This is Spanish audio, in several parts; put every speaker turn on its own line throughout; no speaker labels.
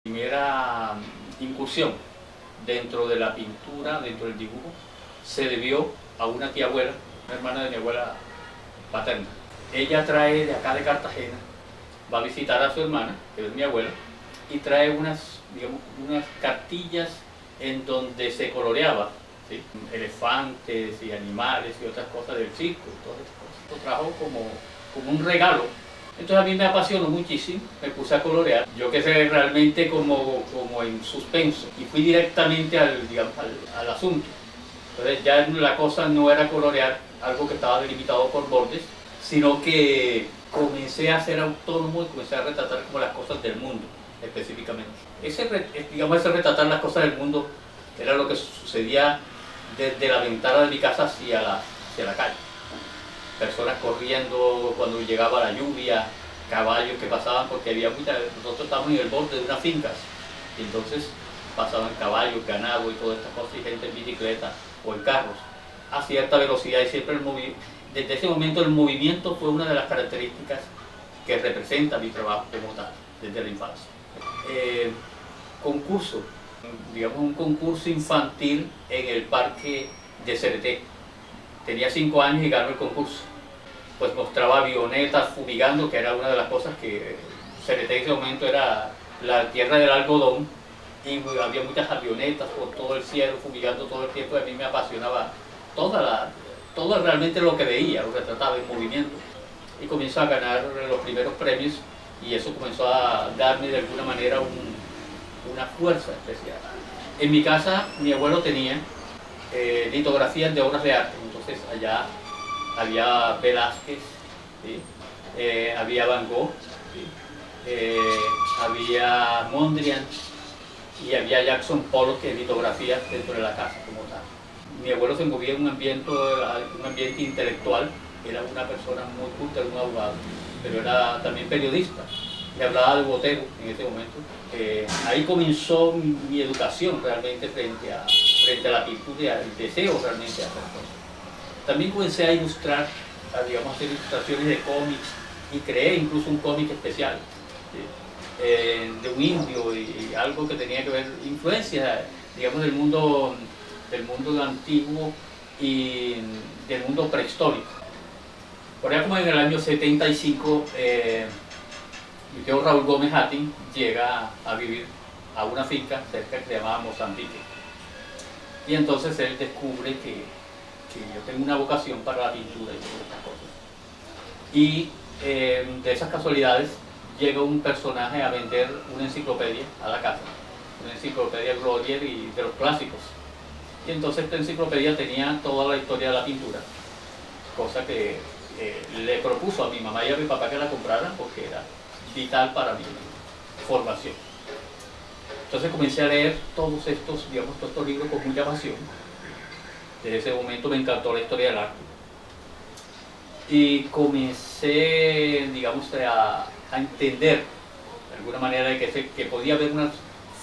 Primera incursión dentro de la pintura, dentro del dibujo, se debió a una tía abuela, una hermana de mi abuela paterna. Ella trae de acá de Cartagena, va a visitar a su hermana, que es mi abuela, y trae unas, digamos, unas cartillas en donde se coloreaba, ¿sí? Elefantes y animales y otras cosas del circo y todas estas cosas. Lo trajo como un regalo. Entonces a mí me apasionó muchísimo, me puse a colorear, yo quedé realmente como en suspenso y fui directamente digamos, al asunto. Entonces ya la cosa no era colorear algo que estaba delimitado por bordes, sino que comencé a ser autónomo y comencé a retratar como las cosas del mundo específicamente. Ese retratar las cosas del mundo era lo que sucedía desde la ventana de mi casa hacia la calle. Personas corriendo cuando llegaba la lluvia, caballos que pasaban, porque nosotros estábamos en el borde de unas fincas, y entonces pasaban caballos, ganado y todas estas cosas, y gente en bicicleta o en carros, a cierta velocidad, y siempre desde ese momento el movimiento fue una de las características que representa mi trabajo como tal, desde la infancia. Concurso, digamos un concurso infantil en el parque de Cereté. Tenía 5 años y ganó el concurso. Pues mostraba avionetas fumigando, que era una de las cosas que Cereté en ese momento era la tierra del algodón, y había muchas avionetas por todo el cielo fumigando todo el tiempo, y a mí me apasionaba todo realmente lo que veía, lo retrataba en movimiento. Y comenzó a ganar los primeros premios, y eso comenzó a darme de alguna manera una fuerza especial. En mi casa mi abuelo tenía litografías de obras de arte, entonces allá había Velázquez, ¿sí? Había Van Gogh, ¿sí? Había Mondrian y había Jackson Pollock, que litografías dentro de la casa como tal. Mi abuelo se movía en un ambiente intelectual, era una persona muy culta, era un abogado, pero era también periodista. Me hablaba de Botero en ese momento. Ahí comenzó mi educación realmente frente a la pintura y al deseo realmente de hacer cosas. También comencé a ilustrar, digamos, hacer ilustraciones de cómics, y creé incluso un cómic especial, ¿sí? De un indio, y algo que tenía que ver, influencia, digamos, del mundo antiguo y del mundo prehistórico. Por allá como en el año 75, mi tío Raúl Gómez Hattin llega a vivir a una finca cerca que se llamaba Mozambique. Y entonces él descubre que yo tengo una vocación para la pintura y todas estas cosas. Y de esas casualidades llega un personaje a vender una enciclopedia a la casa, una enciclopedia Glorier y de los clásicos. Y entonces esta enciclopedia tenía toda la historia de la pintura, cosa que le propuso a mi mamá y a mi papá que la compraran porque era vital para mi formación. Entonces comencé a leer todos estos libros con mucha pasión. Desde ese momento me encantó la historia del arte. Y comencé, digamos, a entender de alguna manera que podía haber unas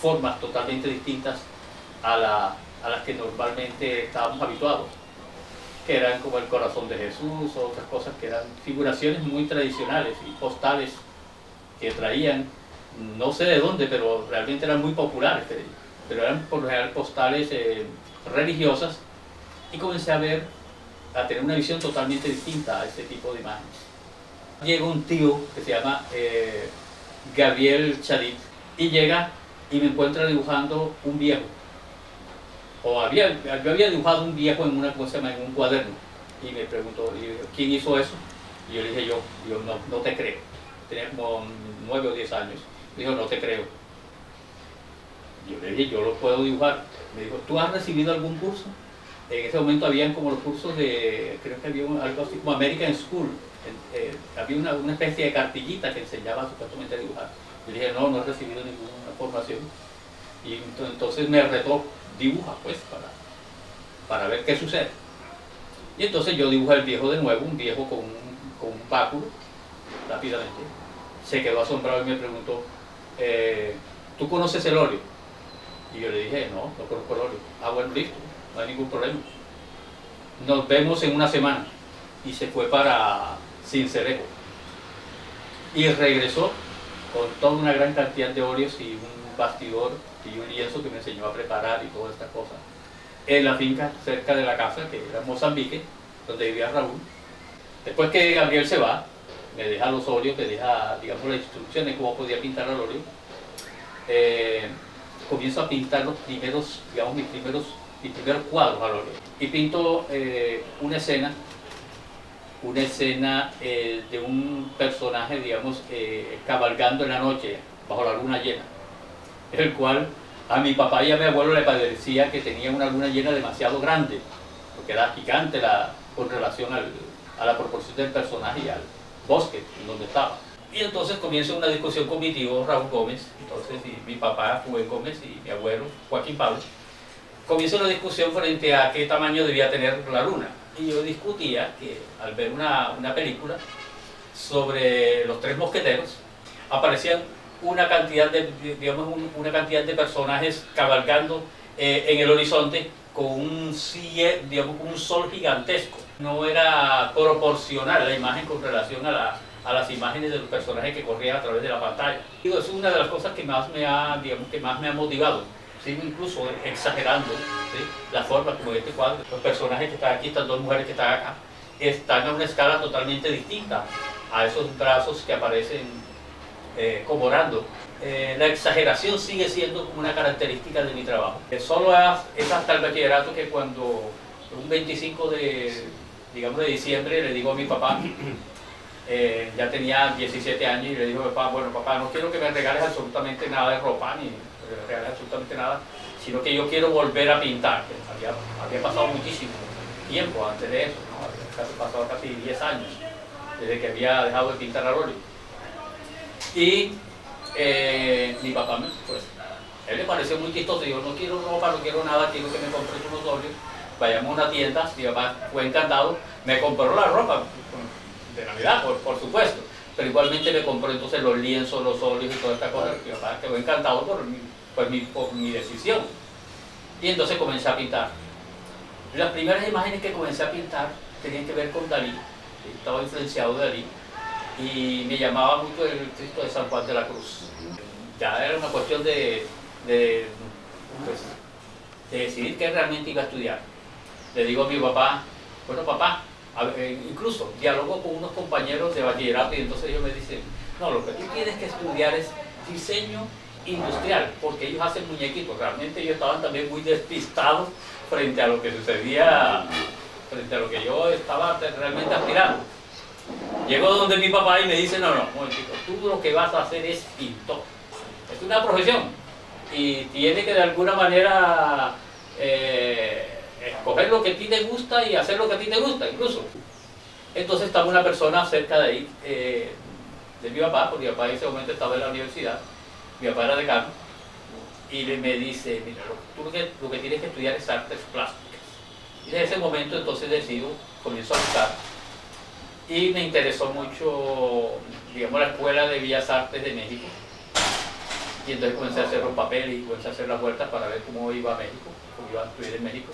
formas totalmente distintas a las que normalmente estábamos habituados, que eran como el corazón de Jesús o otras cosas que eran figuraciones muy tradicionales y postales que traían, no sé de dónde, pero realmente eran muy populares, pero eran por lo general postales religiosas, y comencé a tener una visión totalmente distinta a ese tipo de imágenes. Llega un tío que se llama Gabriel Chadid, y llega y me encuentra dibujando un viejo. Yo había dibujado un viejo en en un cuaderno, y me preguntó, ¿quién hizo eso? Y yo le dije, yo no te creo. Tenía como 9 o 10 años. Me dijo, no te creo. Yo le dije, yo lo puedo dibujar. Me dijo, ¿tú has recibido algún curso? En ese momento habían como los cursos creo que había algo así como American School. Había una especie de cartillita que enseñaba supuestamente a dibujar. Yo dije, no he recibido ninguna formación. Y entonces me retó, dibuja pues, para ver qué sucede. Y entonces yo dibujé el viejo de nuevo, un viejo con un báculo, rápidamente. Se quedó asombrado y me preguntó, ¿tú conoces el óleo? Y yo le dije, no conozco el óleo. Ah, bueno, listo, no hay ningún problema. Nos vemos en una semana. Y se fue para Sincelejo. Y regresó con toda una gran cantidad de óleos y un bastidor y un lienzo que me enseñó a preparar y todas estas cosas. En la finca cerca de la casa, que era Mozambique, donde vivía Raúl. Después que Gabriel se va, me deja los óleos, me deja, digamos, las instrucciones de cómo podía pintar al óleo. Comienzo a pintar los primeros, digamos, mis primeros cuadros al óleo. Y pinto una escena de un personaje, digamos, cabalgando en la noche bajo la luna llena, el cual a mi papá y a mi abuelo le parecía que tenía una luna llena demasiado grande, porque era gigante con relación a la proporción del personaje y al bosque en donde estaba. Y entonces comienza una discusión con mi tío Raúl Gómez, entonces, y mi papá Rubén Gómez y mi abuelo Joaquín Pablo. Comienza una discusión frente a qué tamaño debía tener la luna. Y yo discutía que al ver una película sobre los tres mosqueteros, aparecían una cantidad una cantidad de personajes cabalgando en el horizonte con un sol gigantesco. No era proporcional la imagen con relación a las imágenes de los personajes que corrían a través de la pantalla. Digo, es una de las cosas que más me ha motivado. Sigo incluso exagerando, ¿sí?, la forma como este cuadro. Los personajes que están aquí, estas dos mujeres que están acá, están a una escala totalmente distinta a esos brazos que aparecen como orando. La exageración sigue siendo como una característica de mi trabajo. Solo es hasta el bachillerato que cuando un 25 de diciembre le digo a mi papá, ya tenía 17 años, y le digo a mi papá, bueno papá, no quiero que me regales absolutamente nada de ropa, ni me regales absolutamente nada, sino que yo quiero volver a pintar. Había pasado muchísimo tiempo antes de eso, ¿no? Había pasado casi 10 años desde que había dejado de pintar al óleo. Y mi papá, pues, él le pareció muy chistoso. Yo no quiero ropa, no quiero nada, quiero que me compres unos óleos. Vayamos a una tienda. Mi papá fue encantado, me compró la ropa de Navidad, por supuesto, pero igualmente me compró entonces los lienzos, los óleos y toda esta cosa. Mi papá quedó encantado por mi decisión. Y entonces comencé a pintar. Las primeras imágenes que comencé a pintar tenían que ver con Dalí. Estaba influenciado de Dalí. Y me llamaba mucho el Cristo de San Juan de la Cruz. Ya era una cuestión de decidir qué realmente iba a estudiar. Le digo a mi papá, bueno papá, incluso dialogo con unos compañeros de bachillerato, y entonces ellos me dicen, no, lo que tú tienes que estudiar es diseño industrial, porque ellos hacen muñequitos. Realmente ellos estaban también muy despistados frente a lo que sucedía, frente a lo que yo estaba realmente aspirando. Llego donde mi papá y me dice, no, momentito, tú lo que vas a hacer es pintor. Es una profesión y tiene que de alguna manera escoger lo que a ti te gusta y hacer lo que a ti te gusta incluso. Entonces estaba una persona cerca de ahí, de mi papá, porque mi papá en ese momento estaba en la universidad, mi papá era decano, y me dice, mira, tú lo que tienes que estudiar es artes plásticas. Y desde ese momento entonces comienzo a buscar. Y me interesó mucho, digamos, la Escuela de Bellas Artes de México. Y entonces comencé a hacer los papeles y comencé a hacer las vueltas para ver cómo iba a México, cómo iba a estudiar en México.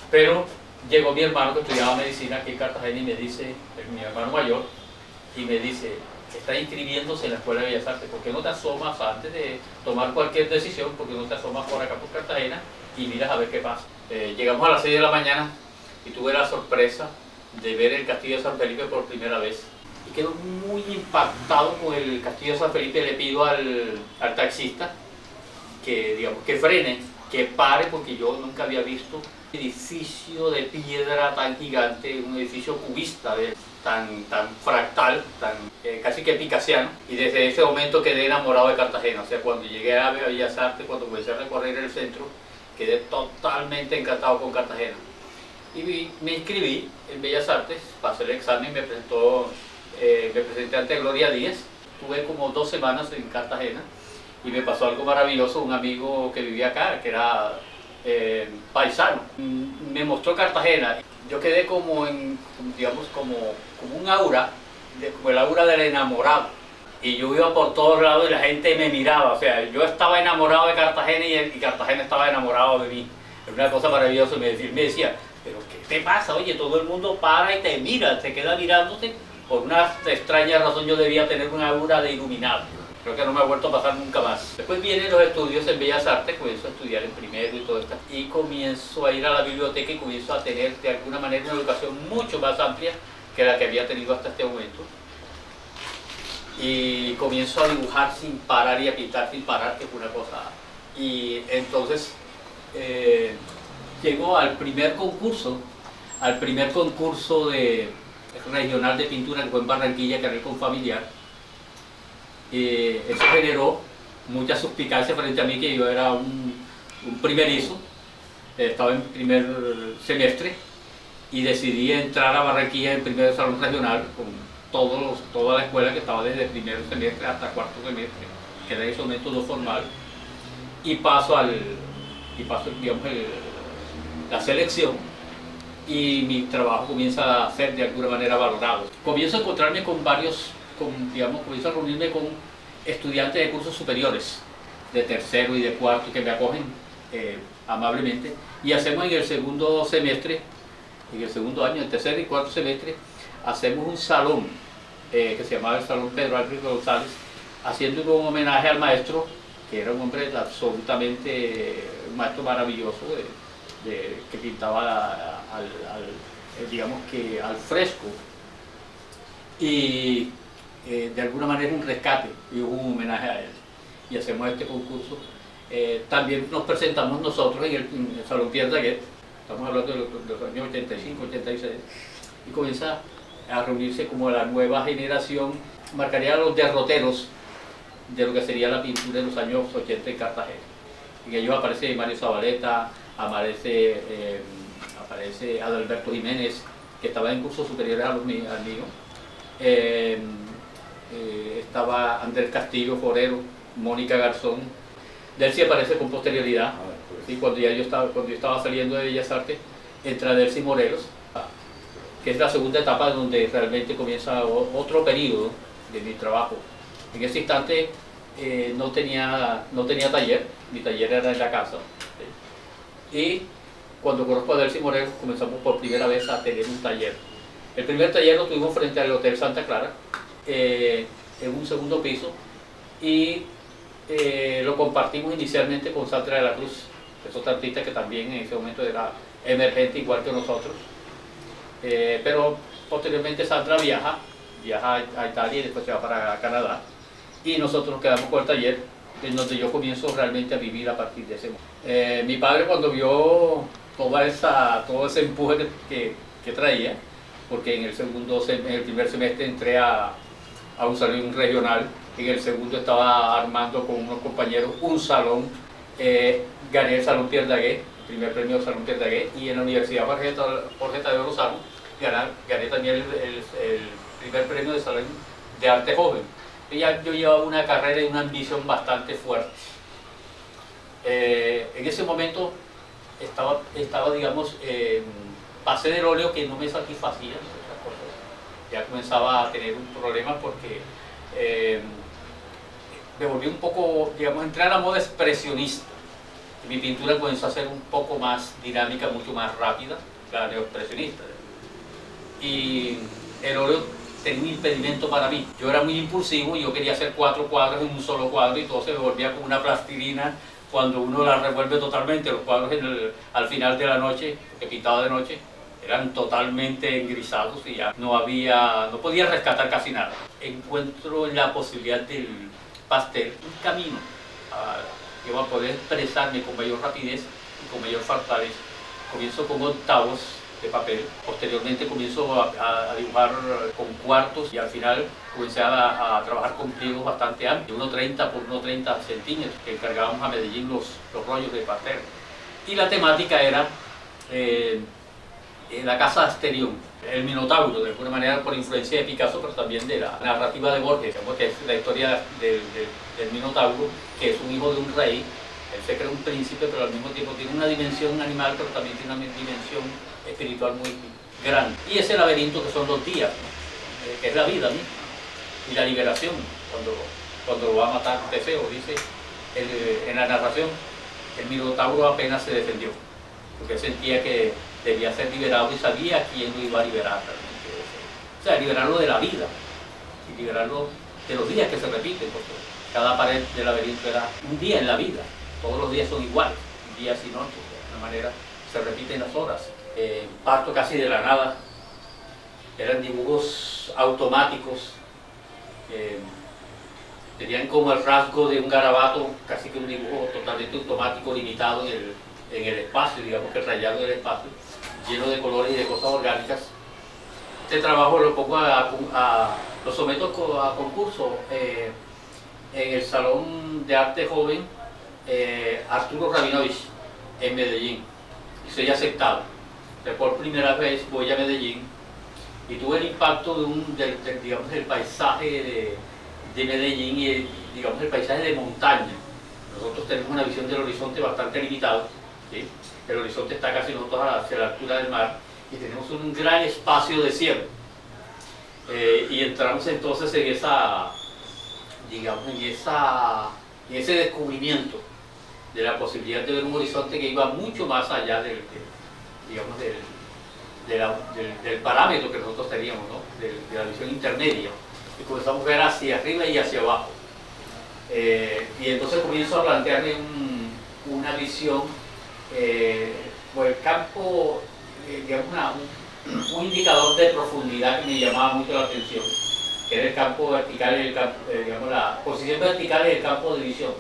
Pero llegó mi hermano que estudiaba medicina aquí en Cartagena y me dice, mi hermano mayor, y me dice, está inscribiéndose en la Escuela de Bellas Artes, ¿por qué no te asomas antes de tomar cualquier decisión? ¿Por qué no te asomas por acá por Cartagena y miras a ver qué pasa? Llegamos a las 6 de la mañana y tuve la sorpresa de ver el Castillo de San Felipe por primera vez. Y quedo muy impactado con el Castillo de San Felipe. Le pido al taxista que frene, que pare, porque yo nunca había visto un edificio de piedra tan gigante, un edificio cubista, tan fractal, casi que picasiano. Y desde ese momento quedé enamorado de Cartagena. O sea, cuando llegué a Bellas Artes, cuando comencé a recorrer el centro, quedé totalmente encantado con Cartagena. Y me inscribí en Bellas Artes, pasé el examen, me presenté ante Gloria Díaz. Tuve como 2 semanas en Cartagena y me pasó algo maravilloso. Un amigo que vivía acá, que era paisano, me mostró Cartagena. Yo quedé como un aura, como el aura del enamorado. Y yo iba por todos lados y la gente me miraba. O sea, yo estaba enamorado de Cartagena y Cartagena estaba enamorado de mí. Era una cosa maravillosa. Me decía, pero ¿qué te pasa? Oye, todo el mundo para y te mira, se queda mirándote. Por una extraña razón yo debía tener una aura de iluminado. Creo que no me ha vuelto a pasar nunca más. Después vienen los estudios en Bellas Artes, comienzo a estudiar en primero y todo esto, y comienzo a ir a la biblioteca y comienzo a tener de alguna manera una educación mucho más amplia que la que había tenido hasta este momento. Y comienzo a dibujar sin parar y a pintar sin parar, que fue una cosa. Y entonces llego al primer concurso de regional de pintura que fue en Barranquilla, que era el Confamiliar. Eso generó mucha suspicacia frente a mí, que yo era un primerizo, estaba en primer semestre y decidí entrar a Barranquilla en primer salón regional con toda la escuela, que estaba desde primer semestre hasta cuarto semestre, que era en ese momento no formal, y paso digamos, la selección, y mi trabajo comienza a ser de alguna manera valorado. Comienzo a encontrarme con comienzo a reunirme con estudiantes de cursos superiores, de tercero y de cuarto, que me acogen amablemente, y hacemos en el segundo semestre, en el segundo año, el tercer y cuarto semestre, hacemos un salón que se llamaba el Salón Pedro Álvarez González, haciendo un homenaje al maestro, que era un hombre absolutamente, un maestro maravilloso, que pintaba digamos que al fresco, y de alguna manera un rescate y un homenaje a él, y hacemos este concurso. También nos presentamos nosotros en el Salón Pierre Daguet, estamos hablando de los años 85, 86, y comienza a reunirse como la nueva generación, marcaría los derroteros de lo que sería la pintura en los años 80 en Cartagena. En ellos aparece Mario Zabaleta, aparece Adalberto Jiménez, que estaba en cursos superiores al mío. Estaba Andrés Castillo Forero, Mónica Garzón. Delcy aparece con posterioridad, y cuando yo estaba saliendo de Bellas Artes, entra Delcy Morelos, que es la segunda etapa donde realmente comienza otro periodo de mi trabajo. En ese instante no tenía taller, mi taller era en la casa, y cuando conozco a Delcy Morelos comenzamos por primera vez a tener un taller. El primer taller lo tuvimos frente al Hotel Santa Clara, en un segundo piso, y lo compartimos inicialmente con Sandra de la Cruz, que es otra artista que también en ese momento era emergente igual que nosotros, pero posteriormente Sandra viaja a Italia y después se va para Canadá, y nosotros nos quedamos con el taller, en donde yo comienzo realmente a vivir a partir de ese momento. Mi padre, cuando vio todo ese empuje que traía, porque en el primer semestre entré a un salón regional, en el segundo estaba armando con unos compañeros un salón, gané el Salón Pierre Daguet, el primer premio del Salón Pierre Daguet, y en la Universidad Jorge Tadeo Lozano gané también el primer premio de Salón de Arte Joven. Yo llevaba una carrera y una ambición bastante fuerte. En ese momento estaba digamos, pasé del óleo, que no me satisfacía, otras cosas. Ya comenzaba a tener un problema porque me volví un poco, digamos, entré a la moda expresionista. Y mi pintura comenzó a ser un poco más dinámica, mucho más rápida que la neoexpresionista. Y el óleo tenía un impedimento para mí. Yo era muy impulsivo y yo quería hacer 4 cuadros en un solo cuadro, y todo se me volvía como una plastilina cuando uno la revuelve totalmente. Los cuadros al final de la noche, que pintaba de noche, eran totalmente engrisados y ya no podía rescatar casi nada. Encuentro en la posibilidad del pastel un camino que va a poder expresarme con mayor rapidez y con mayor fortaleza. Comienzo con octavos de papel, posteriormente comienzo a dibujar con cuartos, y al final comencé a trabajar con pliegos bastante amplios, 1,30 por 1,30 centímetros, que encargábamos a Medellín los rollos de pastel. Y la temática era la casa de Asterión, el Minotauro, de alguna manera por influencia de Picasso, pero también de la narrativa de Borges, que es la historia del Minotauro, que es un hijo de un rey. Él se cree un príncipe, pero al mismo tiempo tiene una dimensión animal, pero también tiene una dimensión espiritual muy grande. Y ese laberinto que son los días, ¿no? Que es la vida, ¿no? Y la liberación, cuando lo va a matar Teseo, dice en la narración, el Minotauro apenas se defendió, porque sentía que debía ser liberado y sabía quién lo iba a liberar realmente. O sea, liberarlo de la vida y liberarlo de los días que se repiten, porque cada pared del laberinto era un día en la vida. Todos los días son iguales, días y noches, de alguna manera se repiten las horas. Parto casi de la nada, eran dibujos automáticos, tenían como el rasgo de un garabato, casi que un dibujo totalmente automático, limitado en el espacio, digamos que rayado en el espacio, lleno de colores y de cosas orgánicas. Este trabajo lo pongo lo someto a concurso en el Salón de Arte Joven Arturo Rabinovich en Medellín, y soy aceptado. Por primera vez voy a Medellín y tuve el impacto digamos, del paisaje de Medellín y digamos, el paisaje de montaña. Nosotros tenemos una visión del horizonte bastante limitada, ¿sí? El horizonte está casi nosotros hacia la altura del mar y tenemos un gran espacio de cielo. Y entramos entonces en ese descubrimiento de la posibilidad de ver un horizonte que iba mucho más allá del parámetro que nosotros teníamos, ¿no? de la visión intermedia. Y comenzamos a ver hacia arriba y hacia abajo. Y entonces comienzo a plantearme una visión, por el campo, digamos, un indicador de profundidad que me llamaba mucho la atención, que era el campo vertical y digamos, la posición vertical del campo de visión,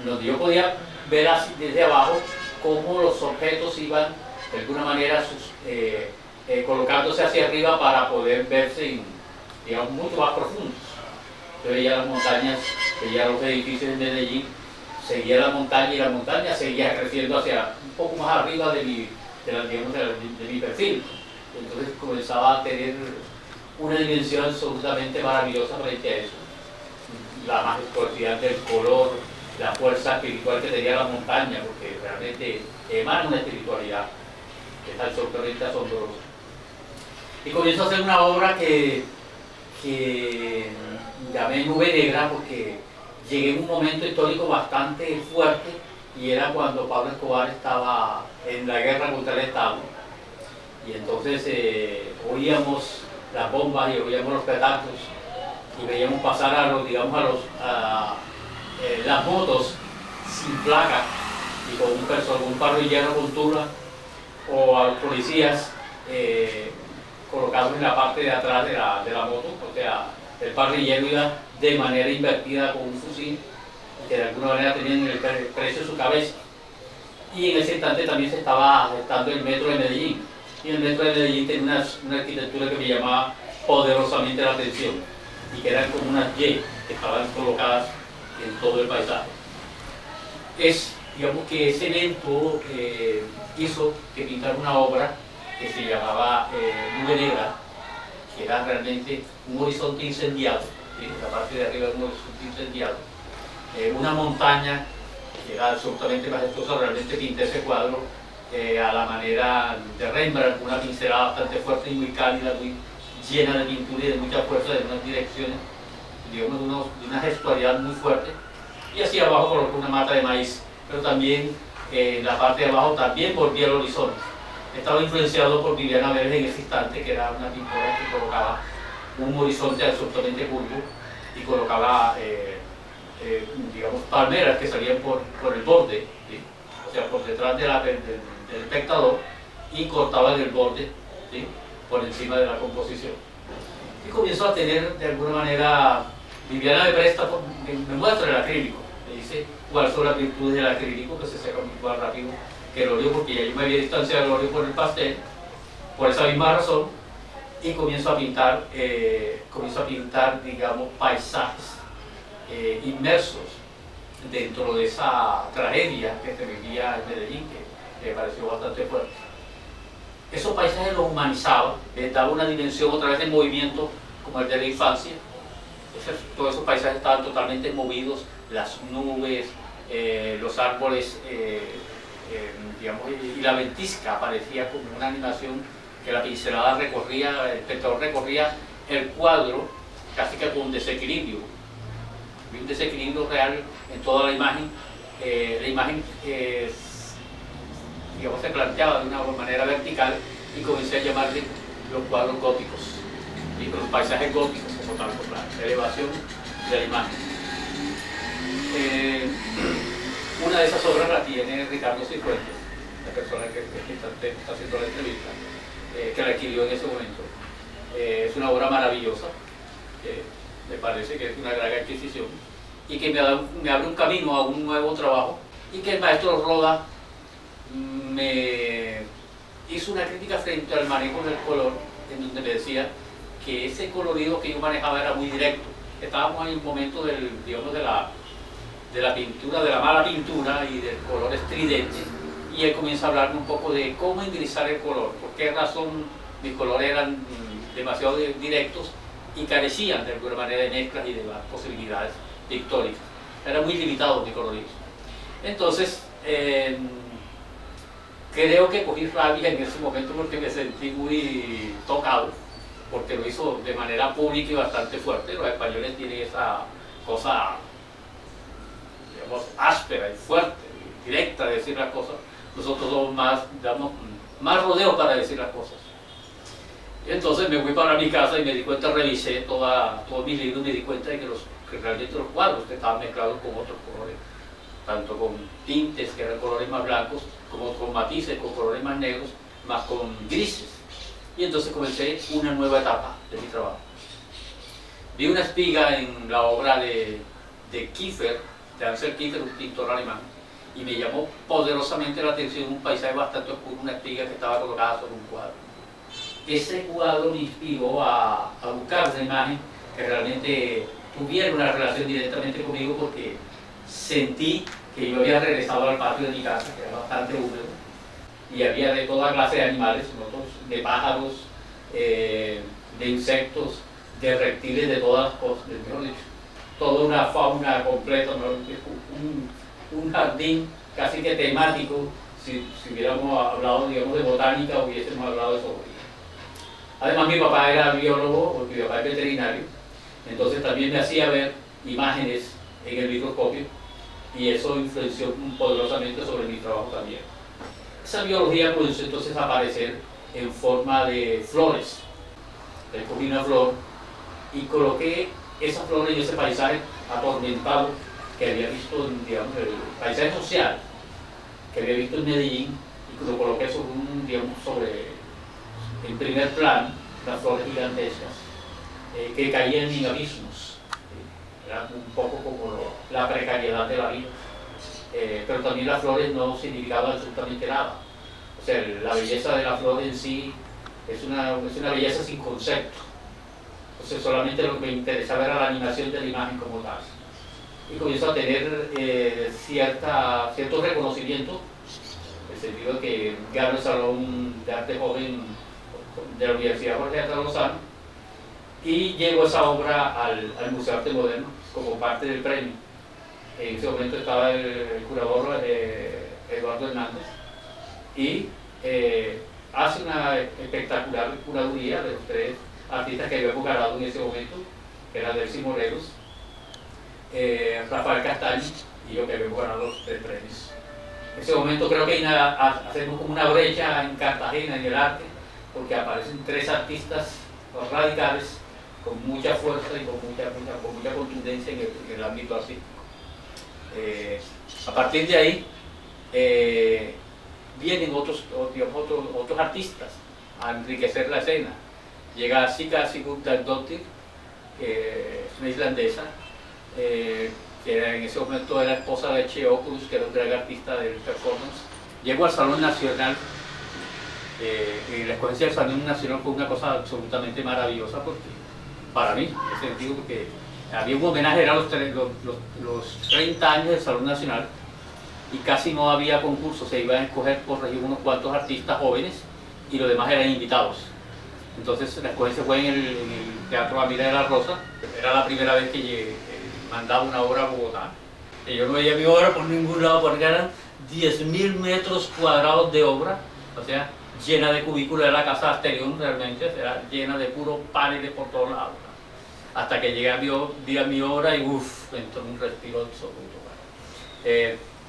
donde yo podía ver así, desde abajo cómo los objetos iban de alguna manera colocándose hacia arriba para poder verse digamos, mucho más profundos. Yo veía las montañas, veía los edificios de Medellín, seguía la montaña y la montaña seguía creciendo hacia un poco más arriba de mi perfil. Entonces comenzaba a tener una dimensión absolutamente maravillosa frente a eso. La majestuosidad del color, la fuerza espiritual que tenía la montaña, porque realmente emana una espiritualidad que es absolutamente asombrosa. Y comienzo a hacer una obra que llamé Nube Negra, porque llegué en un momento histórico bastante fuerte, y era cuando Pablo Escobar estaba en la guerra contra el Estado. Y entonces oíamos las bombas y oíamos los petazos y veíamos pasar las motos sin placa y con un parrillero con tula, o a los policías colocados en la parte de atrás de la moto. O sea, el parrillero iba de manera invertida con un fusil que de alguna manera tenían el precio de su cabeza. Y en ese instante también se estaba gestando el metro de Medellín, y el metro de Medellín tenía una arquitectura que me llamaba poderosamente la atención, y que eran como unas Y que estaban colocadas en todo el paisaje. Digamos que ese evento hizo que pintara una obra que se llamaba Nube Negra, que era realmente un horizonte incendiado, ¿sí? La parte de arriba era un horizonte incendiado, una montaña que era absolutamente majestuosa. Realmente pinté ese cuadro a la manera de Rembrandt, una pincelada bastante fuerte y muy cálida, muy llena de pintura y de mucha fuerza, de unas direcciones, digamos, de una gestualidad muy fuerte. Y hacia abajo coloqué una mata de maíz, pero también en la parte de abajo también volví al horizonte. Estaba influenciado por Viviana Vélez en ese instante, que era una pintora que colocaba un horizonte absolutamente curvo y colocaba digamos, palmeras que salían por el borde, ¿sí? O sea, por detrás del espectador, y cortaban el borde, ¿sí? Por encima de la composición. Y comienzo a tener, de alguna manera, Viviana me muestra el acrílico, me dice cuáles son las virtudes del acrílico, que se seca muy más rápido que el óleo, porque ya yo me había distanciado del óleo por el pastel, por esa misma razón, y comienzo a pintar, digamos, paisajes inmersos dentro de esa tragedia que se vivía en Medellín, que me pareció bastante fuerte. Esos paisajes los humanizaba, les daba una dimensión otra vez de movimiento como el de la infancia. Todos esos paisajes estaban totalmente movidos, las nubes, los árboles, digamos, y la ventisca aparecía como una animación que la pincelada recorría, el espectador recorría el cuadro casi que con un desequilibrio. Vi un desequilibrio real en toda la imagen. La imagen digamos, se planteaba de una manera vertical, y comencé a llamarle los cuadros góticos, y los paisajes góticos como tal, por la elevación de la imagen. Eh, una de esas obras la tiene Ricardo Cifuentes, la persona que está haciendo la entrevista, que la adquirió en ese momento. Es una obra maravillosa, que me parece que es una gran adquisición y que me abre un camino a un nuevo trabajo, y que el maestro Roda me hizo una crítica frente al manejo del color, en donde me decía que ese colorido que yo manejaba era muy directo. Estábamos en el momento digamos, de la pintura, de la mala pintura y del color estridente, y él comienza a hablarme un poco de cómo enderezar el color, por qué razón mis colores eran demasiado directos y carecían de alguna manera de mezclas y de las posibilidades pictóricas. Era muy limitado mi colorismo. Entonces, creo que cogí rabia en ese momento porque me sentí muy tocado, porque lo hizo de manera pública y bastante fuerte. Los españoles tienen esa cosa, digamos, áspera y fuerte, y directa de decir las cosas. Nosotros somos más, damos más rodeos para decir las cosas. Y entonces me fui para mi casa y me di cuenta, revisé todos mis libros, y me di cuenta de que realmente los cuadros que estaban mezclados con otros colores, tanto con tintes, que eran colores más blancos, como con matices, con colores más negros, más con grises. Y entonces comencé una nueva etapa de mi trabajo. Vi una espiga en la obra de Kiefer, de Ansel Kiefer, un pintor alemán, y me llamó poderosamente la atención un paisaje bastante oscuro, una espiga que estaba colocada sobre un cuadro. Ese cuadro me inspiró a buscar una imagen que realmente tuviera una relación directamente conmigo, porque sentí que yo había regresado al patio de mi casa, que era bastante húmedo, y había de toda clase de animales, de pájaros, de insectos, de reptiles, de todas las cosas, mejor dicho, toda una fauna completa, un jardín casi que temático. Si hubiéramos hablado, digamos, de botánica, hubiésemos hablado de zoología. Además, mi papá era biólogo, porque mi papá es veterinario, entonces también me hacía ver imágenes en el microscopio, y eso influenció poderosamente sobre mi trabajo también. Esa biología comenzó entonces a aparecer en forma de flores. Cogí una flor y coloqué esa flor en ese paisaje atormentado que había visto, digamos, el paisaje social que había visto en Medellín, y lo coloqué sobre en primer plano, las flores gigantescas que caían en abismos. Era un poco como la precariedad de la vida. Pero también las flores no significaban absolutamente nada. O sea, la belleza de la flor en sí es una belleza sin concepto. Entonces, solamente lo que me interesaba era la animación de la imagen como tal. Y comienzo a tener cierto reconocimiento, en el sentido de que gano el Salón de Arte Joven de la Universidad Jorge de Lozano, y llevo esa obra al Museo de Arte Moderno como parte del premio. En ese momento estaba el curador Eduardo Hernández, y hace una espectacular curaduría de los tres artistas que habíamos ganado en ese momento, que eran Delcy Morelos, Rafael Castaño y yo, que habíamos ganado los tres premios. En ese momento creo que hacemos como una brecha en Cartagena en el arte, porque aparecen tres artistas radicales con mucha fuerza y con mucha contundencia en el ámbito artístico. A partir de ahí vienen otros artistas a enriquecer la escena. Llega Sika Sigurdardóttir, que es una islandesa, que en ese momento era esposa de Che Oculus, que era un gran artista del performance. Llego al Salón Nacional, y la escogencia del Salón Nacional fue una cosa absolutamente maravillosa, porque para mí, en ese sentido, porque había un homenaje, eran los 30 años del Salón Nacional, y casi no había concursos, se iban a escoger por región unos cuantos artistas jóvenes, y los demás eran invitados. Entonces la escogencia fue en el Teatro Amira de la Rosa. Era la primera vez que mandaba una obra a Bogotá. Y yo no veía mi obra por ningún lado, porque eran 10.000 metros cuadrados de obra, o sea, llena de cubículos. De la casa Asterión realmente, era llena de puros paneles por todos lados. Hasta que llegué vi a mi obra y uff, entró un respiro absoluto.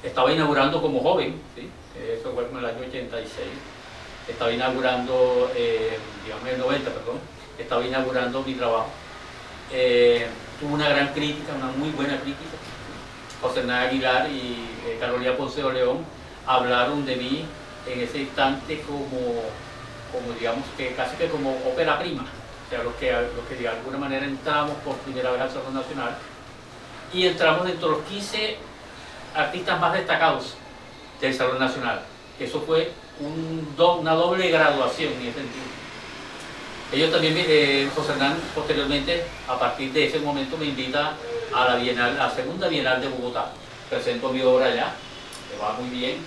Estaba inaugurando como joven, ¿sí? Eso fue en el año 86. Estaba inaugurando, digamos en el 90, perdón, estaba inaugurando mi trabajo. Tuvo una gran crítica, una muy buena crítica. José Hernán Aguilar y Carolina Ponce de León hablaron de mí en ese instante como digamos que casi que como ópera prima, o sea, los que de alguna manera entramos por primera vez al Salón Nacional y entramos dentro de los 15 artistas más destacados del Salón Nacional. Eso fue una doble graduación en ese sentido. Ellos también, José Hernán, posteriormente, a partir de ese momento, me invita a la Bienal, a la segunda Bienal de Bogotá. Presento mi obra allá, me va muy bien.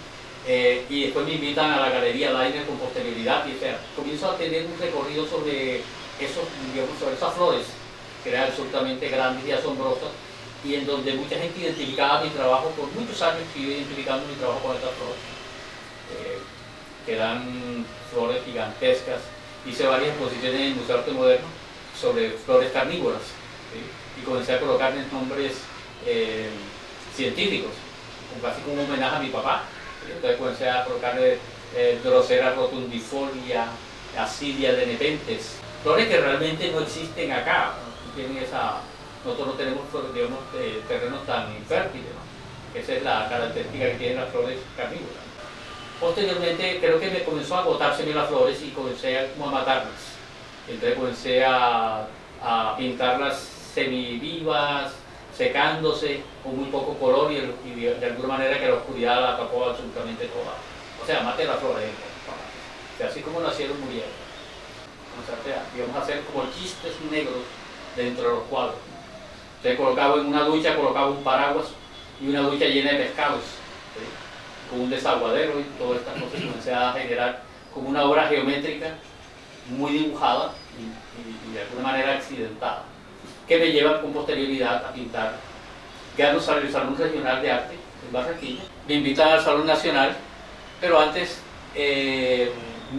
Y después me invitan a la Galería Lainer con posterioridad. Y, o sea, comienzo a tener un recorrido sobre sobre esas flores, que eran absolutamente grandes y asombrosas, y en donde mucha gente identificaba mi trabajo, por muchos años sigue identificando mi trabajo con estas flores, que eran flores gigantescas. Hice varias exposiciones en el Museo de Arte Moderno sobre flores carnívoras, ¿sí? Y comencé a colocarles nombres científicos, casi como un homenaje a mi papá. Entonces comencé a colocarle Drosera rotundifolia, Asidia de nepentes, flores que realmente no existen acá. Nosotros no tenemos, digamos, terrenos tan infértiles, ¿no? Esa es la característica que tienen las flores carnívoras. Posteriormente creo que me comenzó a agotarse las flores y comencé a matarlas. Entonces comencé a pintarlas semivivas, secándose, con muy poco color y de alguna manera que la oscuridad la tapó absolutamente toda. O sea, maté las flores. O sea, así como nacieron, murieron. Digamos, hacer como chistes negros dentro de los cuadros. Entonces colocaba en una ducha, colocaba un paraguas y una ducha llena de pescados, ¿sí? Con un desaguadero y todas estas cosas. Comencé a generar como una obra geométrica muy dibujada y de alguna manera accidentada, que me llevan con posterioridad a pintar. Gano el Salón Regional de Arte en Barranquilla, me invitan al Salón Nacional, pero antes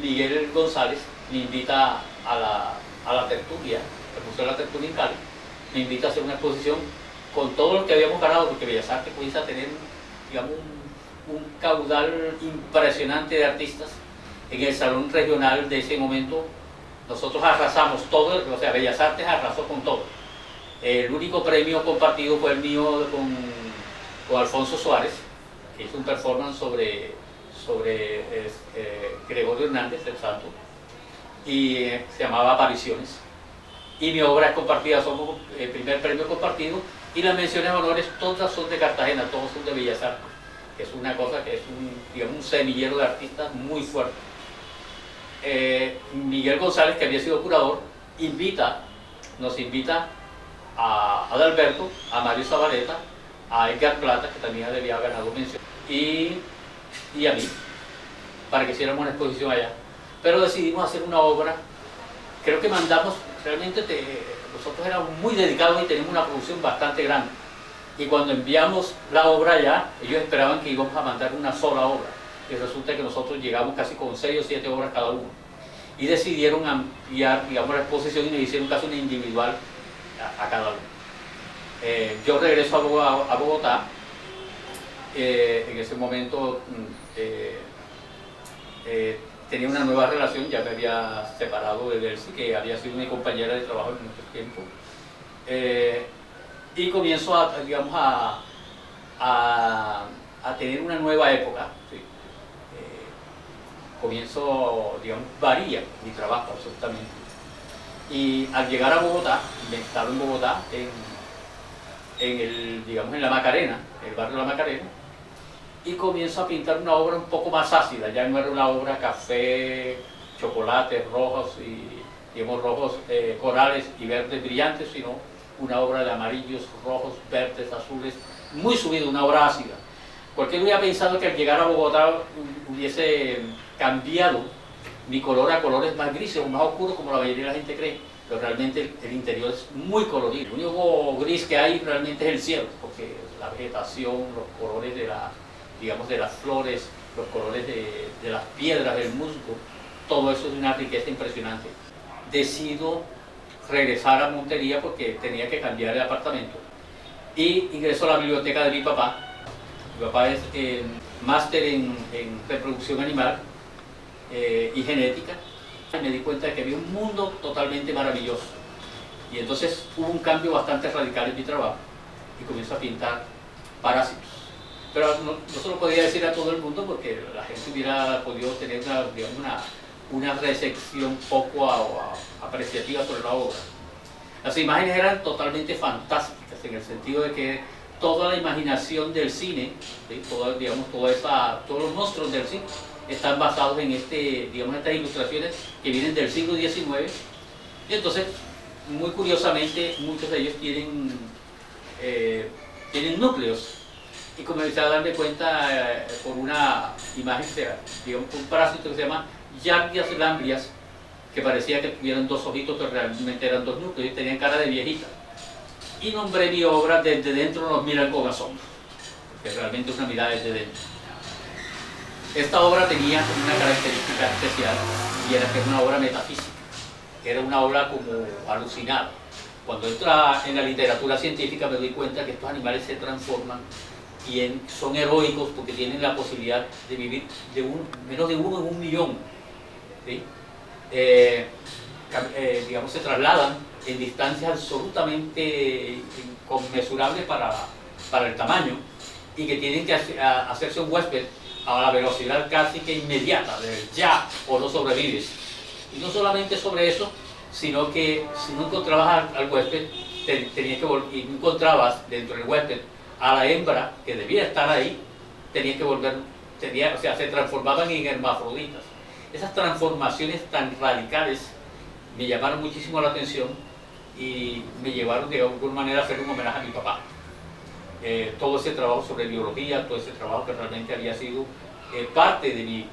Miguel González me invita a la tertulia, el Museo de la Tertulia en Cali, me invita a hacer una exposición con todo lo que habíamos ganado, porque Bellas Artes comienza a tener, digamos, un caudal impresionante de artistas. En el Salón Regional de ese momento nosotros arrasamos todo, o sea, Bellas Artes arrasó con todo. El único premio compartido fue el mío con Alfonso Suárez, que hizo un performance sobre Gregorio Hernández, el santo, y se llamaba Apariciones. Y mi obra es compartida, somos el primer premio compartido, y las menciones de honores todas son de Cartagena, todos son de Bellas Artes, que es una cosa que es digamos, un semillero de artistas muy fuerte. Miguel González, que había sido curador, nos invita a Adalberto, a Mario Zabaleta, a Edgar Plata, que también había ganado mención, y a mí, para que hiciéramos una exposición allá. Pero decidimos hacer una obra, creo que mandamos, realmente nosotros éramos muy dedicados y teníamos una producción bastante grande. Y cuando enviamos la obra allá, ellos esperaban que íbamos a mandar una sola obra. Y resulta que nosotros llegamos casi con 6 o 7 obras cada uno. Y decidieron ampliar, digamos, la exposición y nos hicieron casi una individual a cada uno. Yo regreso a Bogotá. En ese momento tenía una nueva relación, ya me había separado de Delcy, que había sido mi compañera de trabajo en mucho tiempo. Y comienzo digamos, a tener una nueva época. ¿Sí? Comienzo, digamos, varía mi trabajo absolutamente. Y al llegar a Bogotá, me instalo en Bogotá, digamos, en La Macarena, el barrio La Macarena, y comienzo a pintar una obra un poco más ácida. Ya no era una obra café, chocolates, rojos, digamos, rojos corales y verdes brillantes, sino una obra de amarillos, rojos, verdes, azules, muy subida, una obra ácida. Porque yo hubiera pensado que al llegar a Bogotá hubiese cambiado mi color a colores más grises o más oscuros, como la mayoría de la gente cree, pero realmente el interior es muy colorido. El único gris que hay realmente es el cielo, porque la vegetación, los colores digamos, de las flores, los colores de las piedras, del musgo, todo eso es una riqueza impresionante. Decido regresar a Montería porque tenía que cambiar de apartamento y ingreso a la biblioteca de mi papá. Mi papá es máster en reproducción animal y genética. Me di cuenta de que había un mundo totalmente maravilloso y entonces hubo un cambio bastante radical en mi trabajo y comienzo a pintar parásitos. Pero no se lo podía decir a todo el mundo porque la gente hubiera podido tener una recepción poco apreciativa sobre la obra. Las imágenes eran totalmente fantásticas en el sentido de que toda la imaginación del cine, ¿sí? Todos los monstruos del cine están basados en estas ilustraciones que vienen del siglo XIX. Y entonces, muy curiosamente, muchos de ellos tienen núcleos. Y comencé a darme cuenta por una imagen, un parásito que se llama Yardias lambrias, que parecía que tuvieran dos ojitos, pero realmente eran dos núcleos y tenían cara de viejita. Y nombré mi obra Desde dentro nos miran con asombro, que realmente es una mirada desde dentro. Esta obra tenía una característica especial y era que era una obra metafísica, era una obra como alucinada. Cuando entra en la literatura científica me doy cuenta que estos animales se transforman y son heroicos porque tienen la posibilidad de vivir menos de uno en un millón, ¿sí? Se trasladan en distancias absolutamente inconmensurables para el tamaño y que tienen que hacerse un huésped a la velocidad casi que inmediata, del ya o no sobrevives. Y no solamente sobre eso, sino que si no encontrabas al huésped, y no encontrabas dentro del huésped a la hembra que debía estar ahí, tenías que volver, se transformaban en hermafroditas. Esas transformaciones tan radicales me llamaron muchísimo la atención y me llevaron de alguna manera a hacer un homenaje a mi papá. Todo ese trabajo sobre biología, todo ese trabajo que realmente había sido parte de mi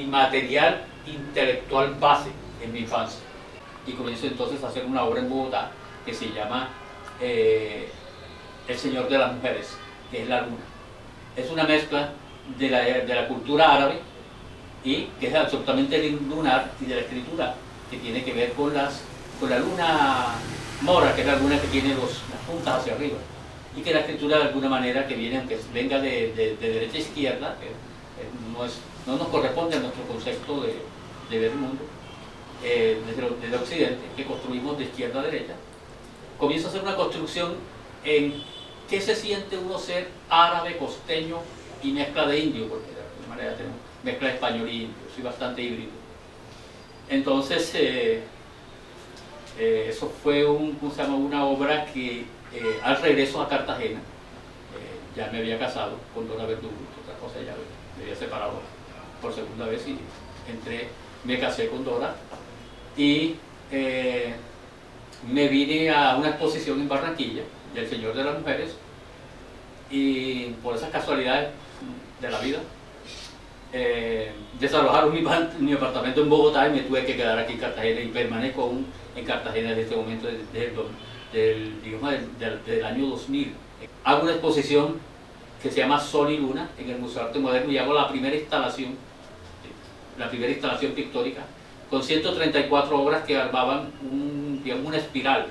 material intelectual base en mi infancia. Y comienzo entonces a hacer una obra en Bogotá que se llama El Señor de las Mujeres, que es la luna. Es una mezcla de la cultura árabe y que es absolutamente lunar y de la escritura, que tiene que ver con la luna mora, que es la luna que tiene las puntas hacia arriba, y que la escritura de alguna manera que viene, aunque venga de derecha a izquierda, que no nos corresponde a nuestro concepto de ver el mundo desde el occidente, que construimos de izquierda a derecha, comienza a hacer una construcción en qué se siente uno ser árabe, costeño y mezcla de indio, porque de alguna manera tenemos mezcla de español y indio, soy bastante híbrido. Entonces, eso fue una obra que al regreso a Cartagena, ya me había casado con Dora Verdugo, otra cosa ya me había separado por segunda vez y me casé con Dora y me vine a una exposición en Barranquilla del Señor de las Mujeres y por esas casualidades de la vida desalojaron mi apartamento en Bogotá y me tuve que quedar aquí en Cartagena y permanezco aún en Cartagena desde este momento del año 2000. Hago una exposición que se llama Sol y Luna en el Museo de Arte Moderno y hago la primera instalación pictórica con 134 obras que armaban una espiral,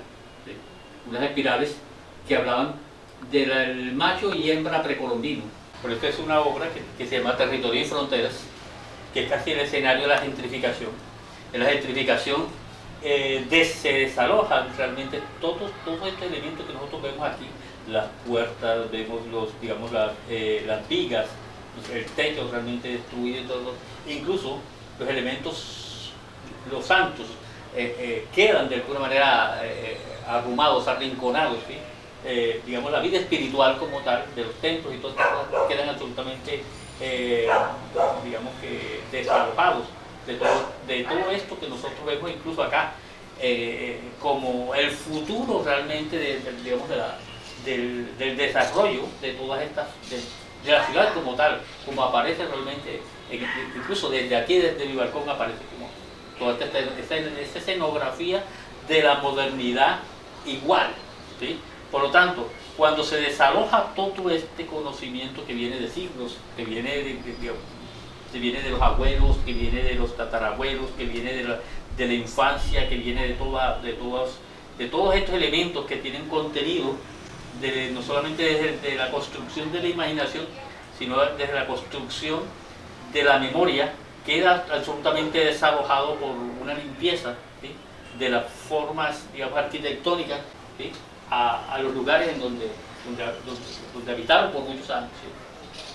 ¿sí? Unas espirales que hablaban del macho y hembra precolombino. Pero esta es una obra que se llama Territorio y Fronteras, que es casi el escenario de la gentrificación. En la gentrificación se desalojan realmente todos estos elementos que nosotros vemos aquí, las puertas, vemos las vigas, el techo realmente destruido, incluso los elementos, los santos, quedan de alguna manera arrumados, arrinconados, ¿sí? La vida espiritual como tal, de los templos y todas estas cosas, quedan absolutamente, desalojados de todo esto que nosotros vemos incluso acá, como el futuro realmente del desarrollo de todas estas, de la ciudad como tal, como aparece realmente, incluso desde aquí, desde mi balcón, aparece como toda esta escenografía de la modernidad igual, ¿sí? Por lo tanto, cuando se desaloja todo este conocimiento que viene de siglos, que viene de los abuelos, que viene de los tatarabuelos, que viene de la infancia, que viene de todos estos elementos que tienen contenido, no solamente desde la construcción de la imaginación, sino desde la construcción de la memoria, queda absolutamente desalojado por una limpieza, ¿sí? De las formas, arquitectónicas, ¿sí? A los lugares en donde donde habitaron por muchos años. ¿Sí?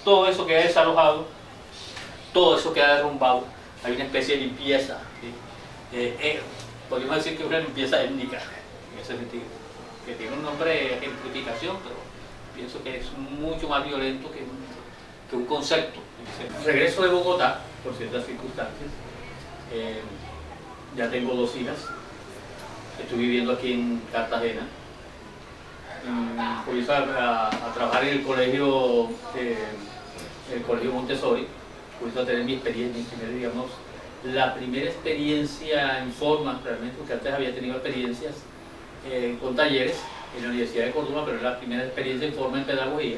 Todo eso queda desalojado, todo eso queda derrumbado, hay una especie de limpieza, ¿sí? Podríamos decir que es una limpieza étnica, en ese sentido, que tiene un nombre de gentrificación, pero pienso que es mucho más violento que un concepto. Regreso de Bogotá, por ciertas circunstancias, ya tengo 2 hijas, estoy viviendo aquí en Cartagena, comienzo a trabajar en el colegio Montessori, comienzo a tener mi experiencia, la primera experiencia en forma, realmente, porque antes había tenido experiencias con talleres en la Universidad de Córdoba, pero era la primera experiencia en forma en pedagogía,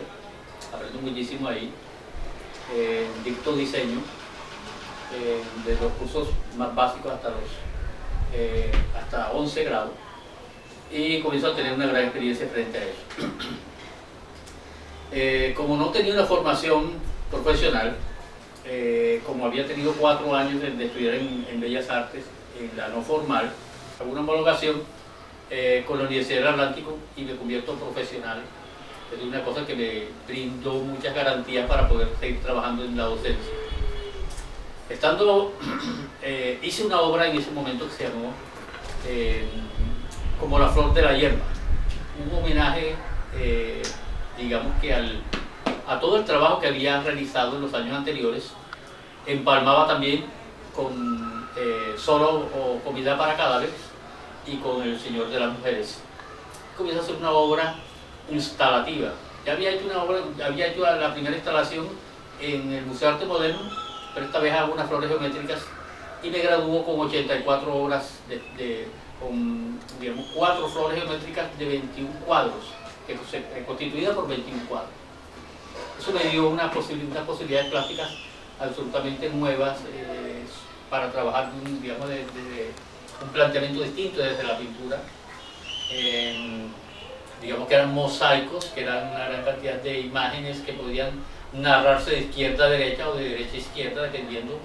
aprendo muchísimo ahí, dicto diseño, de los cursos más básicos hasta 11 grados, y comienzo a tener una gran experiencia frente a eso. Como no tenía una formación profesional, como había tenido 4 años de estudiar en Bellas Artes, en la no formal, hago una homologación con la Universidad del Atlántico y me convierto en profesional. Es una cosa que me brindó muchas garantías para poder seguir trabajando en la docencia. Hice una obra en ese momento que se llamó Como la flor de la hierba, un homenaje, digamos que a todo el trabajo que había realizado en los años anteriores. Empalmaba también con Solo o Comida para Cadáveres y con El Señor de las Mujeres. Comienza a hacer una obra instalativa. Ya había hecho la primera instalación en el Museo de Arte Moderno, pero esta vez hago unas flores geométricas y me graduó con 84 obras con, digamos, 4 flores geométricas de 21 cuadros, constituidas por 21 cuadros. Eso me dio unas posibilidades plásticas absolutamente nuevas para trabajar, digamos, desde un planteamiento distinto desde la pintura. Digamos que eran mosaicos, que eran una gran cantidad de imágenes que podían narrarse de izquierda a derecha o de derecha a izquierda, dependiendo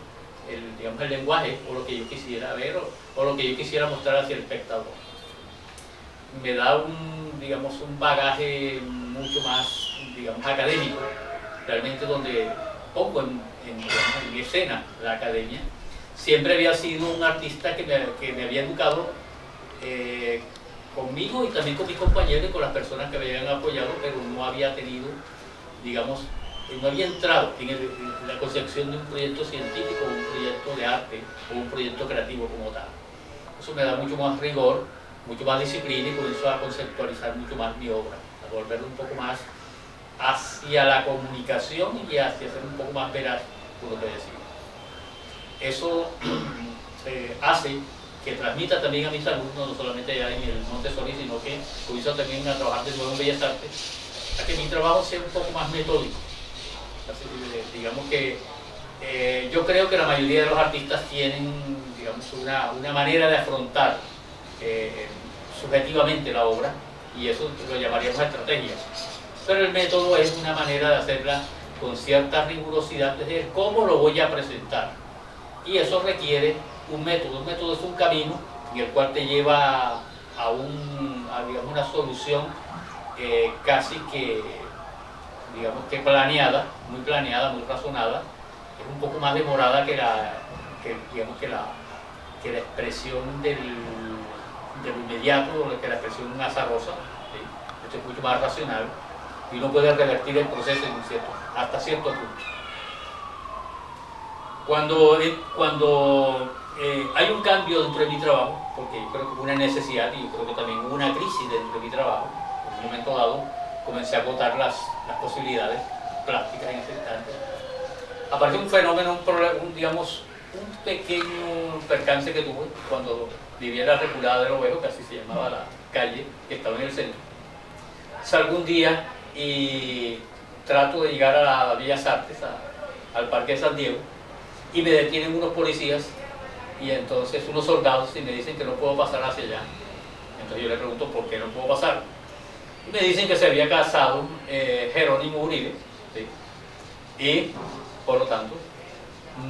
el lenguaje o lo que yo quisiera ver o lo que yo quisiera mostrar hacia el espectador. Me da un bagaje mucho más, digamos, académico, realmente, donde pongo en escena la academia. Siempre había sido un artista que me había educado conmigo y también con mis compañeros y con las personas que me habían apoyado, pero no había tenido, digamos, no había entrado en la concepción de un proyecto científico, un proyecto de arte o un proyecto creativo como tal. Eso me da mucho más rigor, mucho más disciplina, y comienzo a conceptualizar mucho más mi obra, a volverlo un poco más hacia la comunicación y hacia ser un poco más veraz, por lo que decía. Eso hace que transmita también a mis alumnos, no solamente allá en el Montessori, sino que comienzo también a trabajar de nuevo en Bellas Artes, a que mi trabajo sea un poco más metódico. Así, digamos que yo creo que la mayoría de los artistas tienen, digamos, una manera de afrontar subjetivamente la obra, y eso lo llamaríamos estrategia. Pero el método es una manera de hacerla con cierta rigurosidad, es decir, cómo lo voy a presentar. Y eso requiere un método. Un método es un camino en el cual te lleva a digamos, una solución casi que, digamos, que planeada, muy razonada. Es un poco más demorada que la expresión del inmediato, que la expresión azarosa. ¿Sí? Esto es mucho más racional y uno puede revertir el proceso hasta cierto punto. Cuando hay un cambio dentro de mi trabajo, porque yo creo que fue una necesidad y yo creo que también hubo una crisis dentro de mi trabajo, en un momento dado comencé a agotar las posibilidades plásticas en ese instante. Apareció un fenómeno, un pequeño percance que tuve cuando vivía en la Reculada del Ovejo, que así se llamaba la calle, que estaba en el centro. Salgo un día y trato de llegar a la Bellas Artes, al Parque de San Diego, y me detienen unos policías y entonces unos soldados y me dicen que no puedo pasar hacia allá. Entonces yo le pregunto por qué no puedo pasar. Y me dicen que se había casado Jerónimo Uribe, ¿sí? Y por lo tanto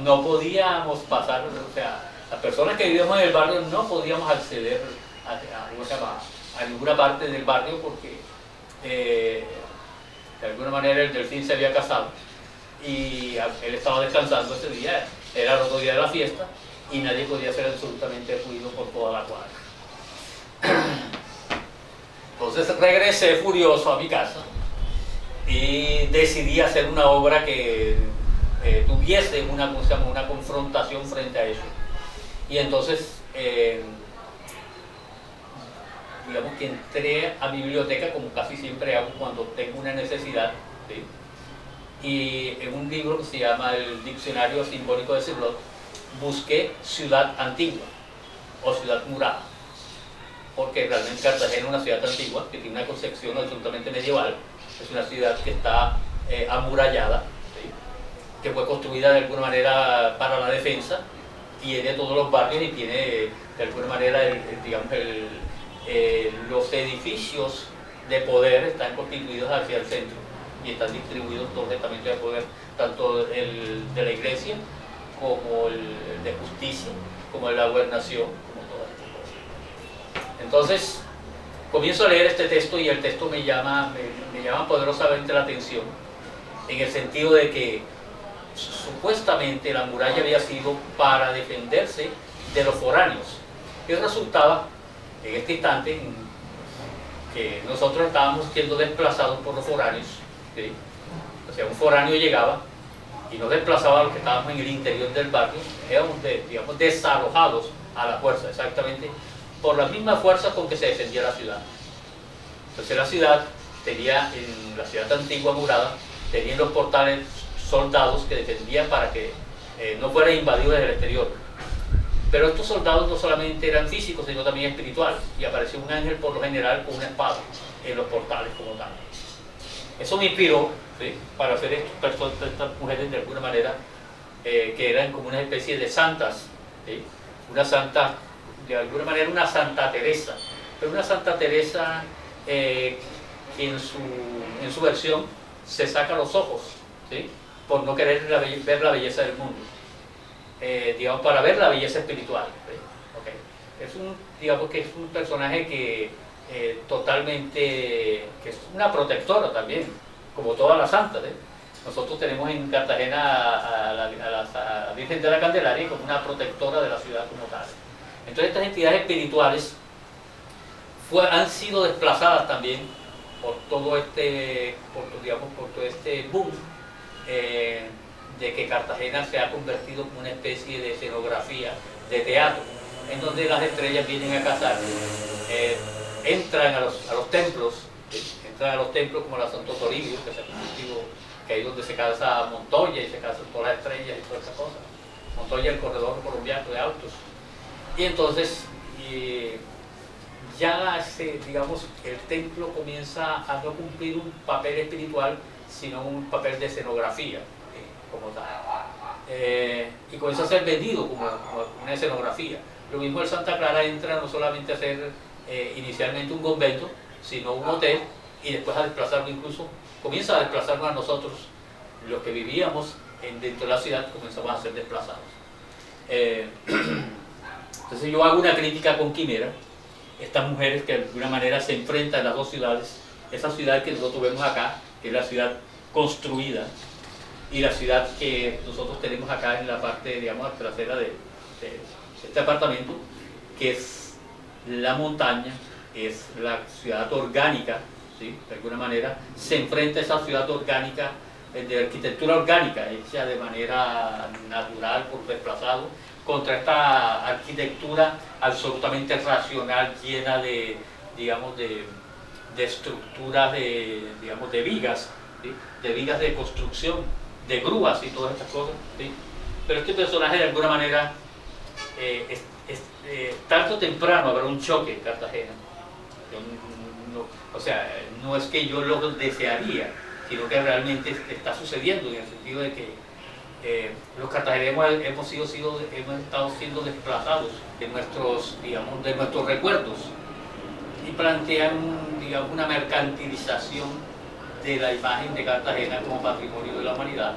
no podíamos pasar, o sea, las personas que vivíamos en el barrio no podíamos acceder a ninguna parte del barrio porque De alguna manera el delfín se había casado y él estaba descansando ese día, era el otro día de la fiesta y nadie podía hacer absolutamente ruido por toda la cuadra. Entonces regresé furioso a mi casa y decidí hacer una obra que tuviese una confrontación frente a eso. Y entonces, digamos que entré a mi biblioteca, como casi siempre hago cuando tengo una necesidad, ¿sí? Y en un libro que se llama el Diccionario Simbólico de Cirlot, busqué ciudad antigua o ciudad murada, porque realmente Cartagena es una ciudad antigua que tiene una concepción absolutamente medieval. Es una ciudad que está amurallada, ¿sí? Que fue construida de alguna manera para la defensa, tiene todos los barrios y tiene de alguna manera los edificios de poder están constituidos hacia el centro y están distribuidos todos los estamentos de poder, tanto el de la iglesia como el de justicia, como el de la gobernación, como todas estas cosas. Entonces, comienzo a leer este texto y el texto me llama poderosamente la atención, en el sentido de que supuestamente la muralla había sido para defenderse de los foráneos. Y resultaba, en este instante, que nosotros estábamos siendo desplazados por los foráneos, ¿sí? O sea, un foráneo llegaba y nos desplazaba a los que estábamos en el interior del barrio, éramos, digamos, desalojados a la fuerza, exactamente por la misma fuerza con que se defendía la ciudad. Entonces la ciudad tenía, en la ciudad antigua murada, tenía los portales soldados que defendían para que no fuera invadido desde el exterior. Pero estos soldados no solamente eran físicos, sino también espirituales, y apareció un ángel por lo general con una espada en los portales como tal. Eso me inspiró, ¿sí? Para hacer estas mujeres de alguna manera que eran como una especie de santas, ¿sí? Una santa, de alguna manera una Santa Teresa, pero una Santa Teresa que en su versión se saca los ojos, ¿sí? Por no querer ver la belleza del mundo, digamos, para ver la belleza espiritual, ¿sí? Okay. Digamos que es un personaje que totalmente, que es una protectora también, como todas las santas, ¿eh? Nosotros tenemos en Cartagena a la Virgen de la Candelaria como una protectora de la ciudad como tal. Entonces estas entidades espirituales han sido desplazadas también por todo este boom de que Cartagena se ha convertido en una especie de escenografía de teatro, en donde las estrellas vienen a casar, entran a los templos, como la Santo Toribio, que ahí donde se casa Montoya y se casan todas las estrellas y todas esas cosas. Montoya, el corredor colombiano de autos. Y entonces digamos, el templo comienza a no cumplir un papel espiritual, sino un papel de escenografía, como tal. Y comienza a ser vendido como una escenografía. Lo mismo el Santa Clara entra no solamente a ser inicialmente un convento, sino un hotel, y después a desplazarlo, incluso comienza a desplazarnos a nosotros, los que vivíamos dentro de la ciudad, comenzamos a ser desplazados. Entonces yo hago una crítica con Quimera, estas mujeres que de alguna manera se enfrentan a las dos ciudades, esa ciudad que nosotros vemos acá, que es la ciudad construida, y la ciudad que nosotros tenemos acá en la parte, digamos, trasera de este apartamento, que es la montaña, es la ciudad orgánica, ¿sí? De alguna manera se enfrenta a esa ciudad orgánica, de arquitectura orgánica, hecha de manera natural por desplazados, contra esta arquitectura absolutamente racional, llena de, digamos, de estructuras de vigas, ¿sí? De vigas de construcción, de grúas y todas estas cosas, ¿sí? Pero este personaje de alguna manera, tarde o temprano habrá un choque en Cartagena. O sea, no es que yo lo desearía, sino que realmente está sucediendo, en el sentido de que los cartageneros hemos estado siendo desplazados de nuestros recuerdos, y plantean, digamos, una mercantilización de la imagen de Cartagena como patrimonio de la humanidad.